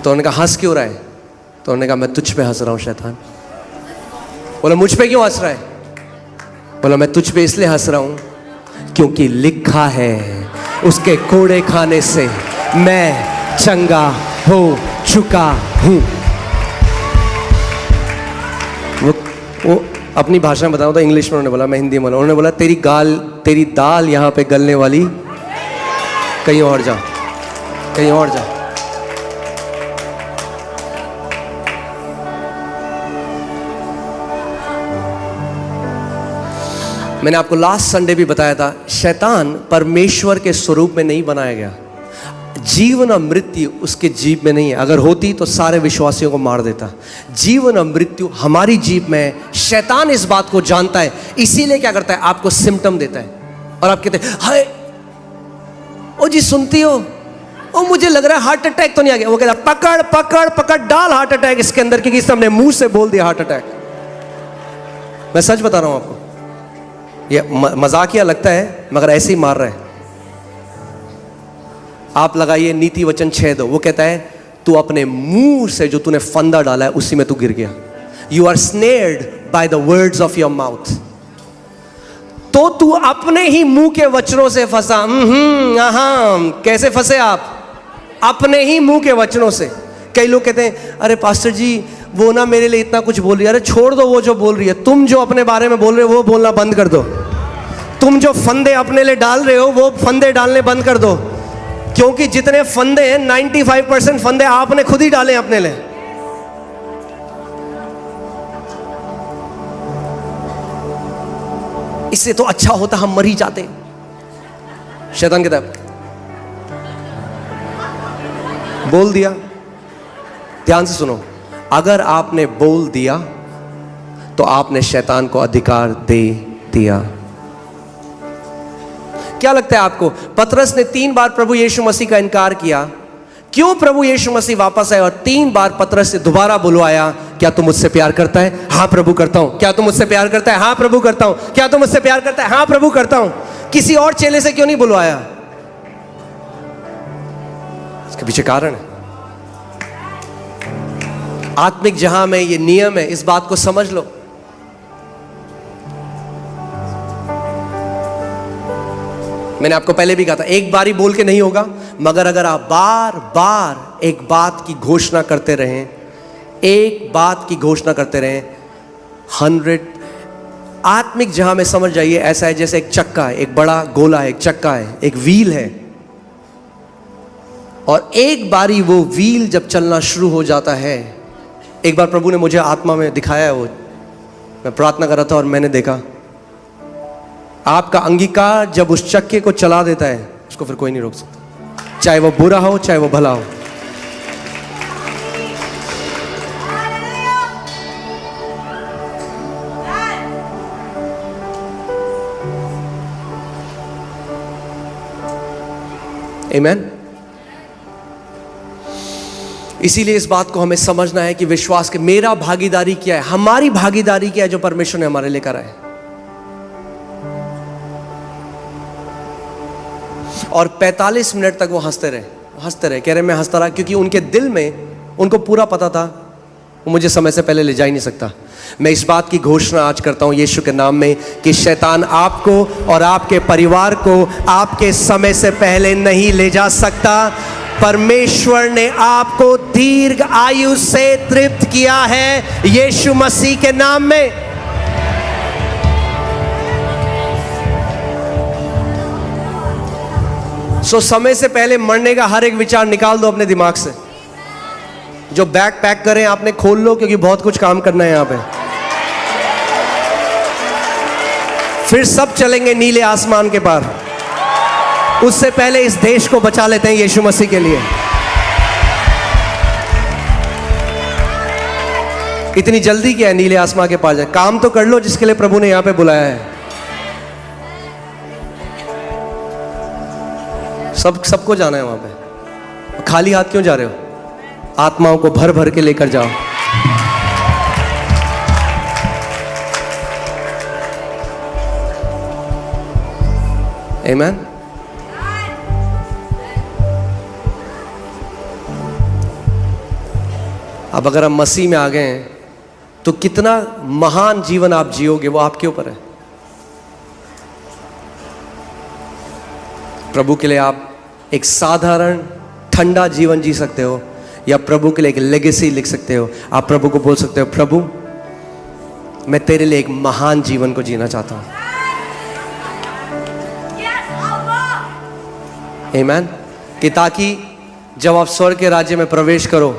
तो उन्होंने कहा हंस क्यों रहा है? तो उन्होंने कहा मैं तुझ पे हंस रहा हूँ शैतान। बोला मुझ पे क्यों हंस रहा है? बोला मैं तुझ पे इसलिए हंस रहा हूँ क्योंकि लिखा है उसके कोड़े खाने से मैं चंगा हो चुका हूँ। वो अपनी भाषा में बताऊँ तो इंग्लिश में उन्होंने बोला, मैं हिंदी में बोला। उन्होंने बोला तेरी दाल यहाँ पे गलने वाली, कहीं और जा, कहीं और जा। मैंने आपको लास्ट संडे भी बताया था, शैतान परमेश्वर के स्वरूप में नहीं बनाया गया। जीवन और मृत्यु उसके जीभ में नहीं है। अगर होती तो सारे विश्वासियों को मार देता। जीवन और मृत्यु हमारी जीभ में है। शैतान इस बात को जानता है, इसीलिए क्या करता है, आपको सिम्टम देता है और आप कहते हैं हाय ओ जी सुनती हो, ओ मुझे लग रहा है हार्ट अटैक तो नहीं आ गया। वो कहता है पकड़ पकड़ पकड़ डाल हार्ट अटैक इसके अंदर, क्योंकि इसने मुंह से बोल दिया हार्ट अटैक। मैं सच बता रहा हूं आपको, ये मजाकिया लगता है मगर ऐसे ही मार रहा है। आप लगाइए नीति वचन 6:2, वो कहता है तू अपने मुंह से जो तूने फंदा डाला है उसी में तू गिर गया। You are snared by the words of your mouth. तो तू अपने ही मुंह के वचनों से फंसा। कैसे फंसे आप? अपने ही मुंह के वचनों से। कई लोग कहते हैं अरे पास्टर जी वो ना मेरे लिए इतना कुछ बोल रही है। अरे छोड़ दो वो जो बोल रही है, तुम जो अपने बारे में बोल रहे हो वो बोलना बंद कर दो। तुम जो फंदे अपने लिए डाल रहे हो वो फंदे डालने बंद कर दो, क्योंकि जितने फंदे हैं 95% फंदे आपने खुद ही डाले अपने लिए। इससे तो अच्छा होता हम मर ही जाते। शैतान कहता है बोल दिया, ध्यान से सुनो, अगर आपने बोल दिया तो आपने शैतान को अधिकार दे दिया। क्या लगता है आपको, पतरस ने 3 बार प्रभु यीशु मसीह का इनकार किया, क्यों प्रभु यीशु मसीह वापस आए और 3 बार पतरस से दोबारा बुलवाया, क्या तुम मुझसे प्यार करता है? हाँ प्रभु करता हूं। क्या तुम मुझसे प्यार करता है? हाँ प्रभु करता हूं। क्या तुम मुझसे प्यार करता है? हाँ प्रभु करता हूं। किसी और चेले से क्यों नहीं बुलवाया? इसके पीछे कारण है। आत्मिक जहां में ये नियम है, इस बात को समझ लो। मैंने आपको पहले भी कहा था, एक बारी बोल के नहीं होगा, मगर अगर आप बार बार एक बात की घोषणा करते रहें, एक बात की घोषणा करते रहें, 100 आत्मिक जहां में समझ जाइए ऐसा है जैसे एक चक्का है, एक बड़ा गोला है, एक चक्का है, एक व्हील है, और एक बारी वो व्हील जब चलना शुरू हो जाता है, एक बार प्रभु ने मुझे आत्मा में दिखाया है, वो मैं प्रार्थना कर रहा था और मैंने देखा, आपका अंगीकार जब उस चक्के को चला देता है उसको फिर कोई नहीं रोक सकता, चाहे वो बुरा हो चाहे वो भला हो। आमीन। इसीलिए इस बात को हमें समझना है कि विश्वास के मेरा भागीदारी क्या है, हमारी भागीदारी क्या है जो परमेश्वर ने हमारे लिए करा है। और 45 मिनट तक वो हंसते रहे, कह रहे मैं हंसता रहा, क्योंकि उनके दिल में उनको पूरा पता था वो मुझे समय से पहले ले जा ही नहीं सकता। मैं इस बात की घोषणा आज करता हूं यीशु के नाम में कि शैतान आपको और आपके परिवार को आपके समय से पहले नहीं ले जा सकता। परमेश्वर ने आपको दीर्घ आयु से तृप्त किया है यीशु मसीह के नाम में। समय से पहले मरने का हर एक विचार निकाल दो अपने दिमाग से। जो बैग पैक करें आपने खोल लो, क्योंकि बहुत कुछ काम करना है यहां पे। फिर सब चलेंगे नीले आसमान के पार। उससे पहले इस देश को बचा लेते हैं यीशु मसीह के लिए। इतनी जल्दी क्या है नीले आसमान के पार जाए? काम तो कर लो जिसके लिए प्रभु ने यहां पे बुलाया है। सबको जाना है वहां पे। खाली हाथ क्यों जा रहे हो? आत्माओं को भर भर के लेकर जाओ। आमीन। अब अगर हम मसीह में आ गए हैं तो कितना महान जीवन आप जियोगे वो आपके ऊपर है। प्रभु के लिए आप एक साधारण ठंडा जीवन जी सकते हो या प्रभु के लिए एक लेगेसी लिख सकते हो। आप प्रभु को बोल सकते हो, प्रभु मैं तेरे लिए एक महान जीवन को जीना चाहता हूं। आमीन। कि ताकि जब आप स्वर्ग के राज्य में प्रवेश करो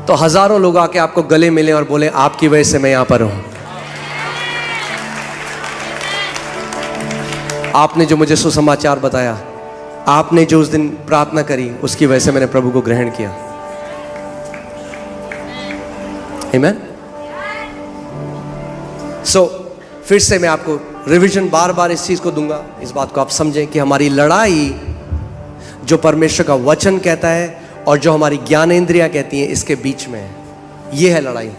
तो हजारों लोग आके आपको गले मिले और बोले आपकी वजह से मैं यहां पर हूं। आपने जो मुझे सुसमाचार बताया, आपने जो उस दिन प्रार्थना करी, उसकी वजह से मैंने प्रभु को ग्रहण किया। आमीन। सो फिर से मैं आपको रिवीजन बार बार इस चीज को दूंगा, इस बात को आप समझें कि हमारी लड़ाई जो परमेश्वर का वचन कहता है और जो हमारी ज्ञानेंद्रियां कहती हैं इसके बीच में है। ये है लड़ाई।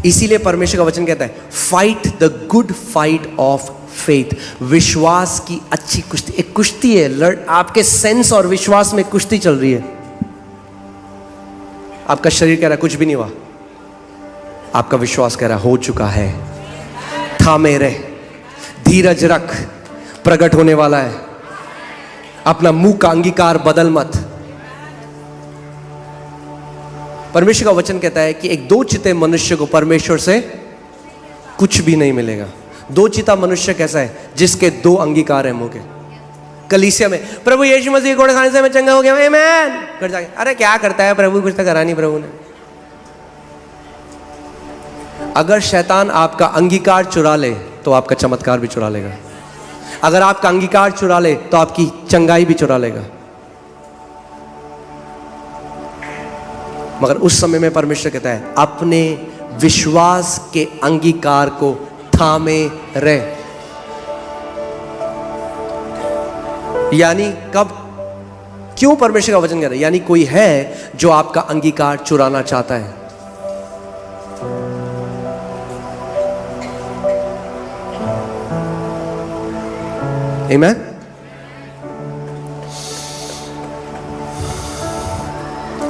इसीलिए परमेश्वर का वचन कहता है fight the good fight of faith. विश्वास की अच्छी कुश्ती, एक कुश्ती है, आपके सेंस और विश्वास में कुश्ती चल रही है। आपका शरीर कह रहा है कुछ भी नहीं हुआ, आपका विश्वास कह रहा है हो चुका है। थामे रहे, धीरज रख, प्रकट होने वाला है। अपना मुंह का अंगीकार बदल मत। परमेश्वर का वचन कहता है कि एक दो चिते मनुष्य को परमेश्वर से कुछ भी नहीं मिलेगा। दो चिता मनुष्य कैसा है? जिसके दो अंगीकार है मुंह के। कलीसिया में प्रभु यीशु मसीह घोड़े खाने से मैं चंगा हो गया, आमीन कर जाके, अरे क्या करता है प्रभु, कुछ तो करा नहीं प्रभु ने। अगर शैतान आपका अंगीकार चुरा ले तो आपका चमत्कार भी चुरा लेगा। अगर आपका अंगीकार चुरा ले तो आपकी चंगाई भी चुरा लेगा। मगर उस समय में परमेश्वर कहता है अपने विश्वास के अंगीकार को थामे रहे। यानी कब, क्यों परमेश्वर का वचन कह रहा है? यानी कोई है जो आपका अंगीकार चुराना चाहता है। आमीन।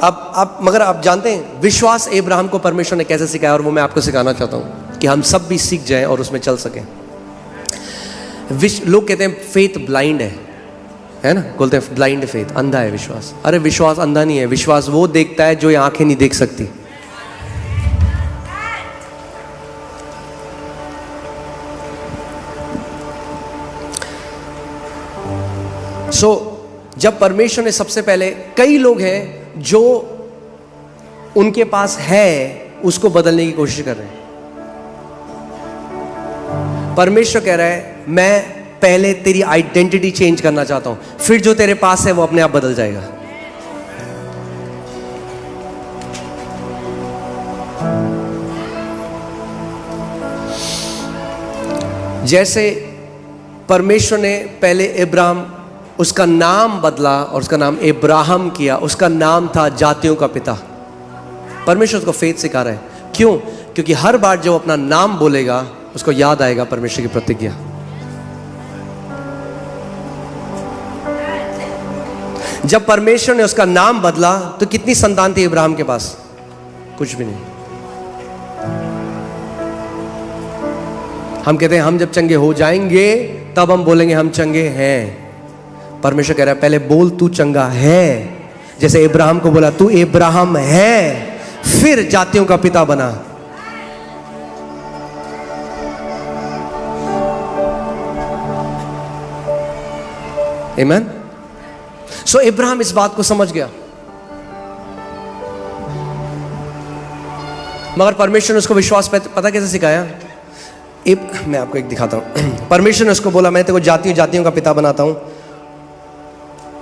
अब मगर आप जानते हैं विश्वास अब्राहम को परमेश्वर ने कैसे सिखाया, और वो मैं आपको सिखाना चाहता हूं कि हम सब भी सीख जाएं और उसमें चल सकें। लोग कहते हैं फेथ ब्लाइंड है ना, बोलते हैं ब्लाइंड फेथ, अंधा है विश्वास। अरे विश्वास अंधा नहीं है, विश्वास वो देखता है जो ये आंखें नहीं देख सकती। जब परमेश्वर ने सबसे पहले, कई लोग हैं जो उनके पास है उसको बदलने की कोशिश कर रहे हैं। परमेश्वर कह रहा है मैं पहले तेरी आइडेंटिटी चेंज करना चाहता हूं, फिर जो तेरे पास है वो अपने आप बदल जाएगा। जैसे परमेश्वर ने पहले अब्राहम, उसका नाम बदला और उसका नाम अब्राहम किया। उसका नाम था जातियों का पिता। परमेश्वर उसको फेथ सिखा रहा है। क्यों? क्योंकि हर बार जब अपना नाम बोलेगा उसको याद आएगा परमेश्वर की प्रतिज्ञा। जब परमेश्वर ने उसका नाम बदला तो कितनी संतान थी अब्राहम के पास? कुछ भी नहीं। हम कहते हैं हम जब चंगे हो जाएंगे तब हम बोलेंगे हम चंगे हैं। परमेश्वर कह रहा है पहले बोल तू चंगा है, जैसे अब्राहम को बोला तू अब्राहम है, फिर जातियों का पिता बना। आमीन। सो अब्राहम इस बात को समझ गया, मगर परमेश्वर ने उसको विश्वास पता कैसे सिखाया? मैं आपको एक दिखाता हूं। परमेश्वर ने उसको बोला मैं तेरे को जातियों का पिता बनाता हूं।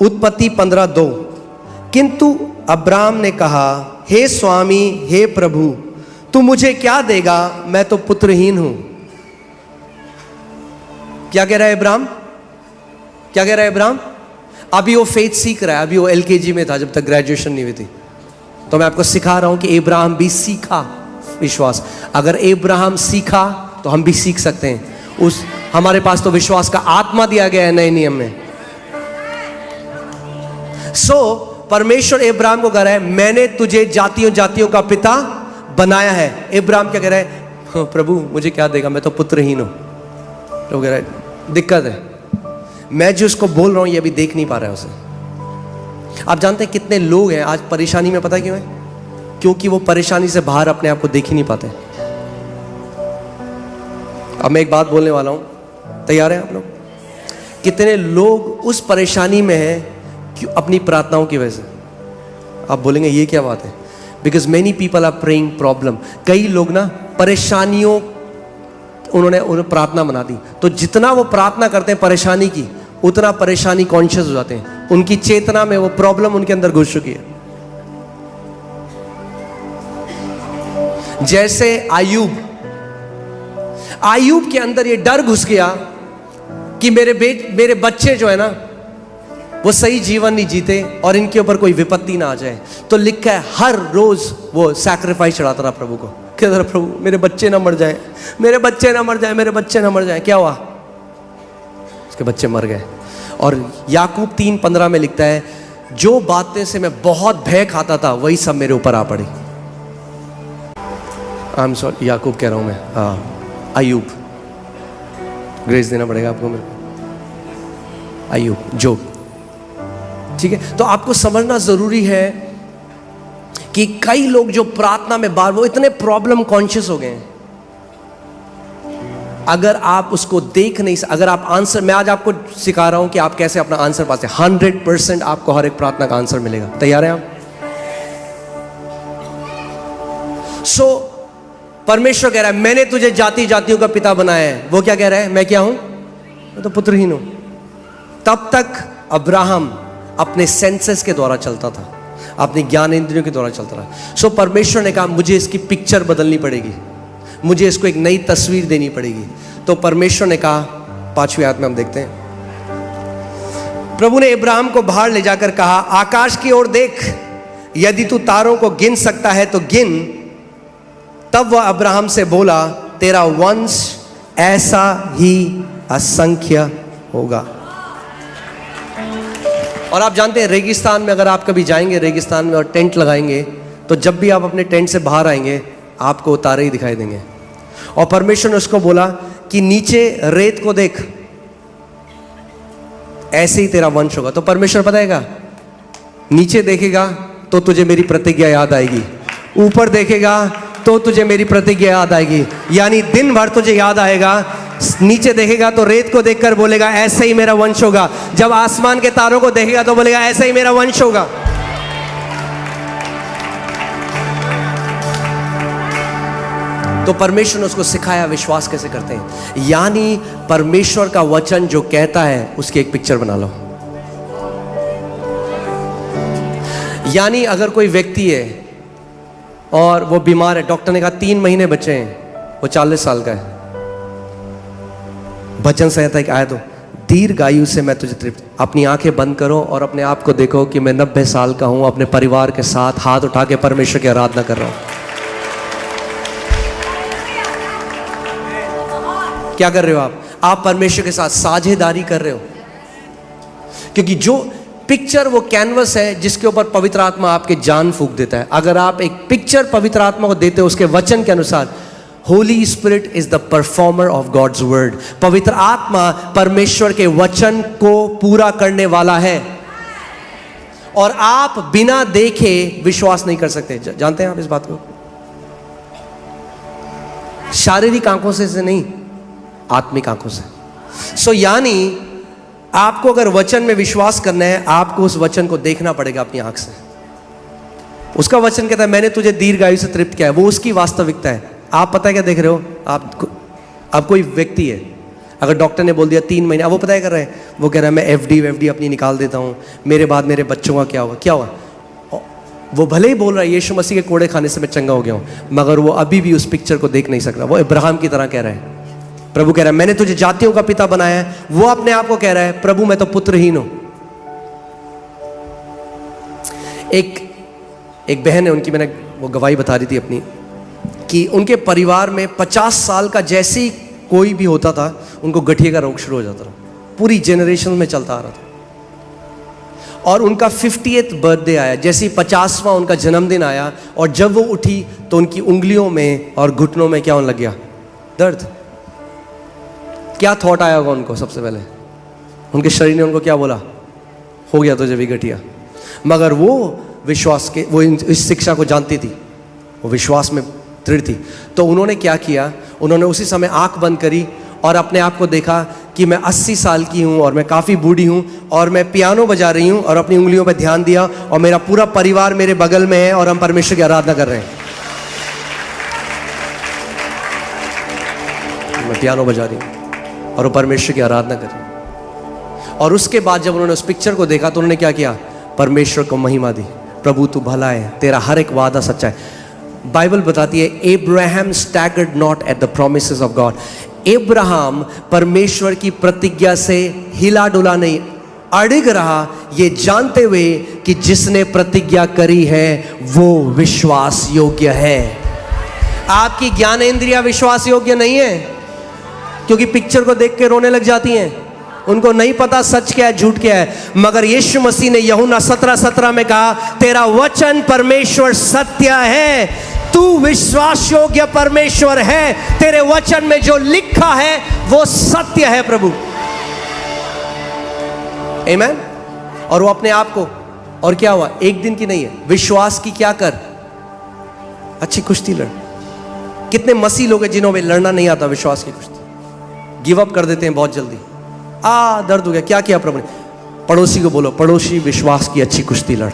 उत्पत्ति 15:2। किंतु अब्राम ने कहा हे स्वामी, हे प्रभु, तू मुझे क्या देगा? मैं तो पुत्रहीन हूं। क्या कह रहा है अब्राम? क्या कह रहा है अब्राम? अभी वो फेथ सीख रहा है, अभी वो एलकेजी में था जब तक ग्रेजुएशन नहीं हुई थी। तो मैं आपको सिखा रहा हूं कि अब्राहम भी सीखा विश्वास। अगर अब्राहम सीखा तो हम भी सीख सकते हैं। हमारे पास तो विश्वास का आत्मा दिया गया है नए नियम में। परमेश्वर इब्राहिम को कह रहा है मैंने तुझे जातियों जातियों का पिता बनाया है। इब्राहिम क्या कह रहा है, हाँ, प्रभु मुझे क्या देगा, मैं तो पुत्रहीन हूं। प्रभु कह रहा है दिक्कत है, मैं जो उसको बोल रहा हूं ये अभी देख नहीं पा रहा है उसे। आप जानते हैं कितने लोग हैं आज परेशानी में, पता क्यों है? क्योंकि वो परेशानी से बाहर अपने आप को देख ही नहीं पाते। अब मैं एक बात बोलने वाला हूं, तैयार हैं आप लोग? कितने लोग उस परेशानी में हैं क्यों? अपनी प्रार्थनाओं की वजह से। आप बोलेंगे ये क्या बात है? Because many people are praying problem. कई लोग ना परेशानियों उन्होंने प्रार्थना बना दी, तो जितना वो प्रार्थना करते हैं परेशानी की, उतना परेशानी कॉन्शियस हो जाते हैं। उनकी चेतना में वो प्रॉब्लम उनके अंदर घुस चुकी है। जैसे आयूब के अंदर ये डर घुस गया कि मेरे बच्चे जो है ना वो सही जीवन नहीं जीते और इनके ऊपर कोई विपत्ति ना आ जाए। तो लिखा है हर रोज वो सैक्रिफाइस चढ़ाता रहा प्रभु को। कहता रहा प्रभु मेरे बच्चे ना मर जाए, मेरे बच्चे ना मर जाए, मेरे बच्चे ना मर जाए। क्या हुआ? उसके बच्चे मर गए। और याकूब 3:15 में लिखता है जो बातें से मैं बहुत भय खाता था वही सब मेरे ऊपर आ पड़ी। आई एम सॉरी, याकूब कह रहा हूं मैं, अय्यूब, ग्रेस देना पड़ेगा आपको मेरे को। अय्यूब, जोब, ठीक है। तो आपको समझना जरूरी है कि कई लोग जो प्रार्थना में बार वो इतने प्रॉब्लम कॉन्शियस हो गए हैं। अगर आप उसको देख नहीं, अगर आप आंसर, मैं आज आपको सिखा रहा हूं कि आप कैसे अपना आंसर पाते हैं। 100% आपको हर एक प्रार्थना का आंसर मिलेगा। तैयार हैं आप? परमेश्वर कह रहा है मैंने तुझे जाति जातियों का पिता बनाया है। वो क्या कह रहा है? मैं क्या हूं? मैं तो पुत्रहीन हूं। तब तक अब्राहम अपने सेंसेस के द्वारा चलता था, अपने ज्ञान इंद्रियों के द्वारा चलता रहा। परमेश्वर ने कहा मुझे इसकी पिक्चर बदलनी पड़ेगी, मुझे इसको एक नई तस्वीर देनी पड़ेगी। तो परमेश्वर ने कहा, 5वीं आयत में हम देखते हैं, प्रभु ने इब्राहिम को बाहर ले जाकर कहा आकाश की ओर देख, यदि तू तारों को गिन सकता है तो गिन। तब वह अब्राहम से बोला तेरा वंश ऐसा ही असंख्य होगा। और आप जानते हैं रेगिस्तान में अगर आप कभी जाएंगे रेगिस्तान में और टेंट लगाएंगे, तो जब भी आप अपने टेंट से बाहर आएंगे आपको तारे ही दिखाई देंगे। और परमेश्वर ने उसको बोला कि नीचे रेत को देख, ऐसे ही तेरा वंश होगा। तो परमेश्वर पता है क्या, नीचे देखेगा तो तुझे मेरी प्रतिज्ञा याद आएगी, ऊपर देखेगा तो तुझे मेरी प्रतिज्ञा याद आएगी। यानी दिन भर तुझे याद आएगा। नीचे देखेगा तो रेत को देखकर बोलेगा ऐसे ही मेरा वंश होगा। जब आसमान के तारों को देखेगा तो बोलेगा ऐसे ही मेरा वंश होगा। तो परमेश्वर ने उसको सिखाया विश्वास कैसे करते हैं। यानी परमेश्वर का वचन जो कहता है उसकी एक पिक्चर बना लो। यानी अगर कोई व्यक्ति है और वो बीमार है, डॉक्टर ने कहा 3 महीने बचे हैं, वो 40 साल का है, वचन संहिता एक आयत हो, दीर्घायु से मैं तुझे तृप्त। अपनी आंखें बंद करो और अपने आप को देखो कि मैं 90 साल का हूं, अपने परिवार के साथ हाथ उठा के परमेश्वर की आराधना कर रहा हूं। क्या कर रहे हो आप परमेश्वर के साथ साझेदारी कर रहे हो। क्योंकि जो पिक्चर वो कैनवस है जिसके ऊपर पवित्र आत्मा आपके जान फूंक देता है। अगर आप एक पिक्चर पवित्र आत्मा को देते हो उसके वचन के अनुसार, Holy Spirit is the performer of God's word. पवित्र आत्मा परमेश्वर के वचन को पूरा करने वाला है और आप बिना देखे विश्वास नहीं कर सकते। जानते हैं आप इस बात को? शारीरिक आंखों से नहीं, आत्मिक आंखों से। यानी आपको अगर वचन में विश्वास करना है, आपको उस वचन को देखना पड़ेगा अपनी आंख से। उसका वचन कहता है मैंने तुझे दीर्घायु से तृप्त किया है, वो उसकी वास्तविकता है। आप पता है क्या देख रहे हो? आप कोई व्यक्ति है, अगर डॉक्टर ने बोल दिया 3 महीने, अब वो पता है कर रहे हैं, वो कह रहा है मैं एफडी अपनी निकाल देता हूँ, मेरे बाद मेरे बच्चों का क्या हुआ। वो भले ही बोल रहा है यीशु मसीह के कोड़े खाने से मैं चंगा हो गया हूँ, मगर वो अभी भी उस पिक्चर को देख नहीं सकता। वो इब्राहिम की तरह कह रहा है। प्रभु कह रहा है मैंने तुझे जातियों का पिता बनाया है, वो अपने आप को कह रहा है प्रभु मैं तो पुत्रहीन हूं। एक बहन है, उनकी मैंने वो गवाही बता रही थी अपनी, कि उनके परिवार में 50 साल का जैसे ही कोई भी होता था उनको गठिया का रोग शुरू हो जाता था, पूरी जेनरेशन में चलता आ रहा था। और उनका 50th बर्थडे आया, जैसे ही 50वां उनका जन्मदिन आया, और जब वो उठी तो उनकी उंगलियों में और घुटनों में क्या होने लग गया? दर्द। क्या थॉट आया होगा उनको? सबसे पहले उनके शरीर ने उनको क्या बोला? हो गया तुझे भी गठिया। मगर वो विश्वास के, वो इस शिक्षा को जानती थी, वो विश्वास में दृढ़ थी। तो उन्होंने क्या किया? उन्होंने उसी समय आंख बंद करी और अपने आप को देखा कि मैं 80 साल की हूँ और मैं काफ़ी बूढ़ी हूँ और मैं पियानो बजा रही हूँ, और अपनी उंगलियों पर ध्यान दिया और मेरा पूरा परिवार मेरे बगल में है और हम परमेश्वर की आराधना कर रहे हैं। मैं पियानो बजा रही हूँ और वो परमेश्वर की आराधना कर रही हूँ। और उसके बाद जब उन्होंने उस पिक्चर को देखा तो उन्होंने क्या किया? परमेश्वर को महिमा दी। प्रभु तू भला है, तेरा हर एक वादा सच्चा है। बाइबल बताती है Abraham staggered not at the promises of God. Abraham परमेश्वर की प्रतिज्ञा से हिला डुला नहीं, अड़िग रहा, ये जानते हुए कि जिसने प्रतिज्ञा करी है वो विश्वास योग्य है। आपकी ज्ञानेंद्रिया विश्वास योग्य नहीं है, क्योंकि पिक्चर को देख के रोने लग जाती हैं। उनको नहीं पता सच क्या है झूठ क्या है। मगर यीशु मसीह ने यूहन्ना 17:17 में कहा, तेरा वचन परमेश्वर सत्य है, तू विश्वास योग्य परमेश्वर है, तेरे वचन में जो लिखा है वो सत्य है प्रभु। आमीन। और वो अपने आप को, और क्या हुआ? एक दिन की नहीं है, विश्वास की क्या कर, अच्छी कुश्ती लड़। कितने मसीह लोग हैं जिन्हों में लड़ना नहीं आता विश्वास की कुश्ती, गिव अप कर देते हैं बहुत जल्दी। दर्द हो गया, क्या किया प्रभु ने? पड़ोसी को बोलो, पड़ोसी विश्वास की अच्छी कुश्ती लड़।